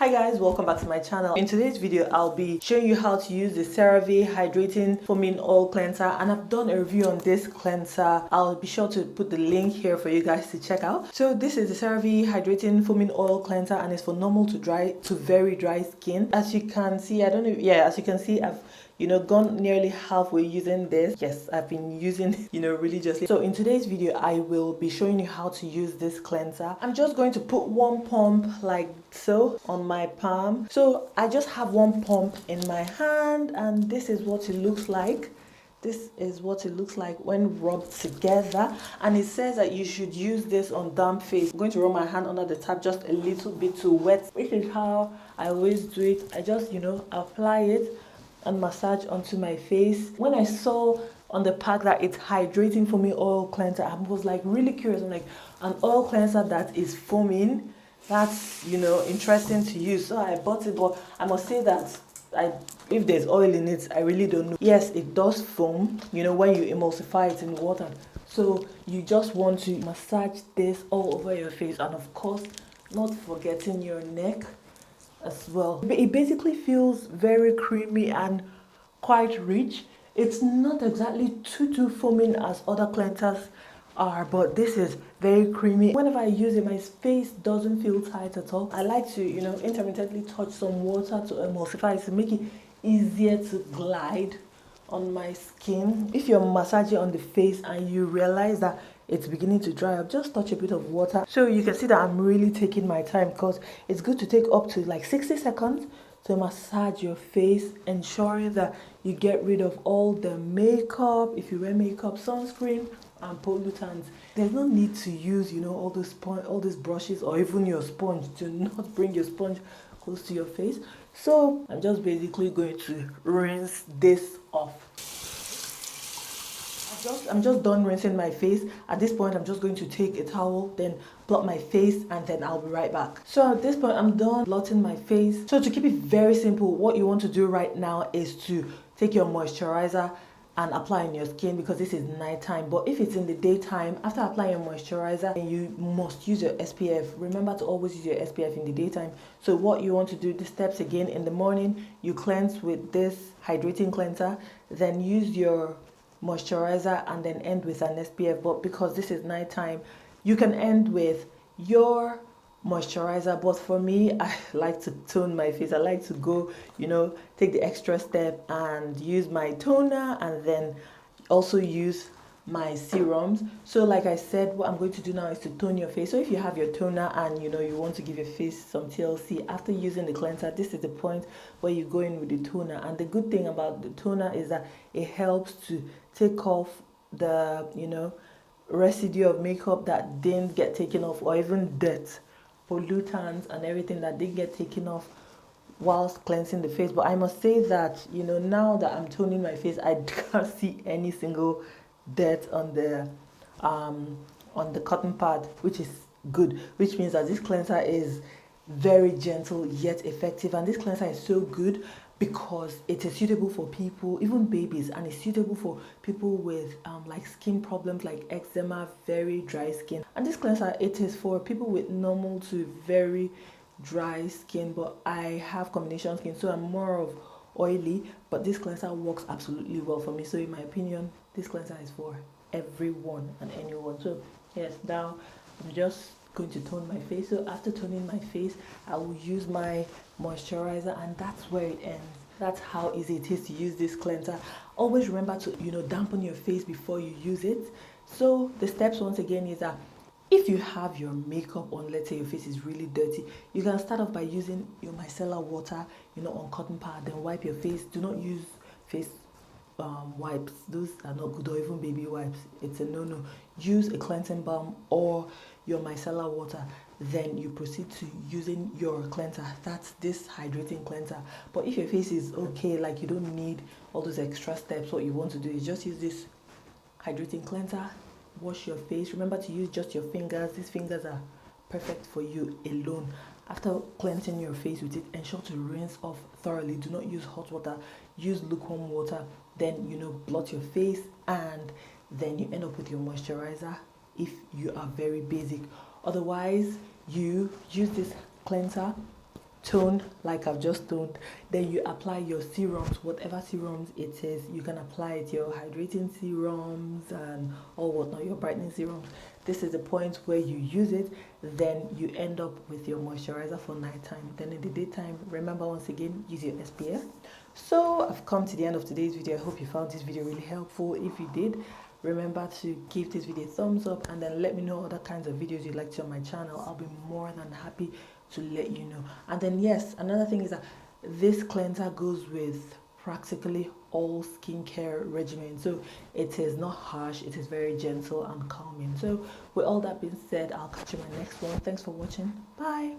Hi guys, welcome back to my channel. In today's video, I'll be showing you how to use the Cerave Hydrating Foaming Oil Cleanser, and I've done a review on this cleanser. I'll be sure to put the link here for you guys to check out. So this is the Cerave Hydrating Foaming Oil Cleanser, and it's for normal to dry to very dry skin. As you can see, as you can see, I've gone nearly halfway using this. Yes, I've been using religiously. So in today's video, I will be showing you how to use this cleanser. I'm just going to put one pump like so on my palm. So I just have one pump in my hand, and this is what it looks like. This is what it looks like when rubbed together, and it says that you should use this on damp face. I'm going to rub my hand under the tap just a little bit to wet, which is how I always do it. I just apply it and massage onto my face. When I saw on the pack that it's hydrating foaming oil cleanser, I was like really curious. I'm like, an oil cleanser that is foaming, that's interesting to use. So I bought it, but I must say that if there's oil in it, I really don't know. Yes, it does foam when you emulsify it in water. So you just want to massage this all over your face, and of course not forgetting your neck as well. It basically feels very creamy and quite rich. It's not exactly too foaming as other cleansers are, but this is very creamy. Whenever I use it, my face doesn't feel tight at all. I like to intermittently touch some water to emulsify it to make it easier to glide on my skin. If you're massaging on the face and you realize that it's beginning to dry up, just touch a bit of water. So you can see that I'm really taking my time, because it's good to take up to like 60 seconds to massage your face, ensuring that you get rid of all the makeup, if you wear makeup, sunscreen and pollutants. There's no need to use all these brushes or even your sponge. Do not bring your sponge close to your face. So I'm just basically going to rinse this off. I'm just done rinsing my face. At this point, I'm just going to take a towel, then blot my face, and then I'll be right back. So at this point, I'm done blotting my face. So to keep it very simple, what you want to do right now is to take your moisturizer and apply on your skin, because this is nighttime. But if it's in the daytime, after applying your moisturizer, you must use your SPF. Remember to always use your SPF in the daytime. So what you want to do, the steps again: in the morning, you cleanse with this hydrating cleanser, then use your moisturizer, and then end with an SPF. But because this is nighttime, you can end with your moisturizer, but for me, I like to tone my face. I like to go take the extra step and use my toner, and then also use my serums. So like I said, what I'm going to do now is to tone your face. So if you have your toner and you want to give your face some TLC after using the cleanser, this is the point where you go in with the toner. And the good thing about the toner is that it helps to take off the residue of makeup that didn't get taken off, or even dirt, pollutants and everything that didn't get taken off whilst cleansing the face. But I must say that now that I'm toning my face, I can't see any single dirt on the cotton pad, which is good, which means that this cleanser is very gentle yet effective. And this cleanser is so good because it is suitable for people, even babies, and it's suitable for people with like skin problems like eczema, very dry skin. And this cleanser, it is for people with normal to very dry skin, but I have combination skin, so I'm more of oily, but this cleanser works absolutely well for me. So in my opinion, this cleanser is for everyone and anyone. So yes, now I'm just going to tone my face. So after toning my face, I will use my moisturizer, and that's where it ends. That's how easy it is to use this cleanser. Always remember to dampen your face before you use it. So the steps once again is that if you have your makeup on, let's say your face is really dirty, you can start off by using your micellar water on cotton pad, then wipe your face. Do not use face wipes. Those are not good, or even baby wipes. It's a no-no. Use a cleansing balm or your micellar water, then you proceed to using your cleanser. That's this hydrating cleanser. But if your face is okay, like you don't need all those extra steps, what you want to do is just use this hydrating cleanser, wash your face. Remember to use just your fingers. These fingers are perfect for you alone. After cleansing your face with it, ensure to rinse off thoroughly. Do not use hot water, use lukewarm water. Then blot your face, and then you end up with your moisturizer if you are very basic. Otherwise, you use this cleanser tone like I've just toned, then you apply your serums, whatever serums it is. You can apply it, your hydrating serums and all whatnot, your brightening serums. This is the point where you use it, then you end up with your moisturizer for nighttime. Then in the daytime, remember once again, use your SPF. So I've come to the end of today's video. I hope you found this video really helpful. If you did, remember to give this video a thumbs up and then let me know other kinds of videos you'd like to see on my channel. I'll be more than happy to let you know. And then yes, another thing is that this cleanser goes with practically all skincare regimen, so it is not harsh, it is very gentle and calming. So with all that being said, I'll catch you in my next one. Thanks for watching. Bye.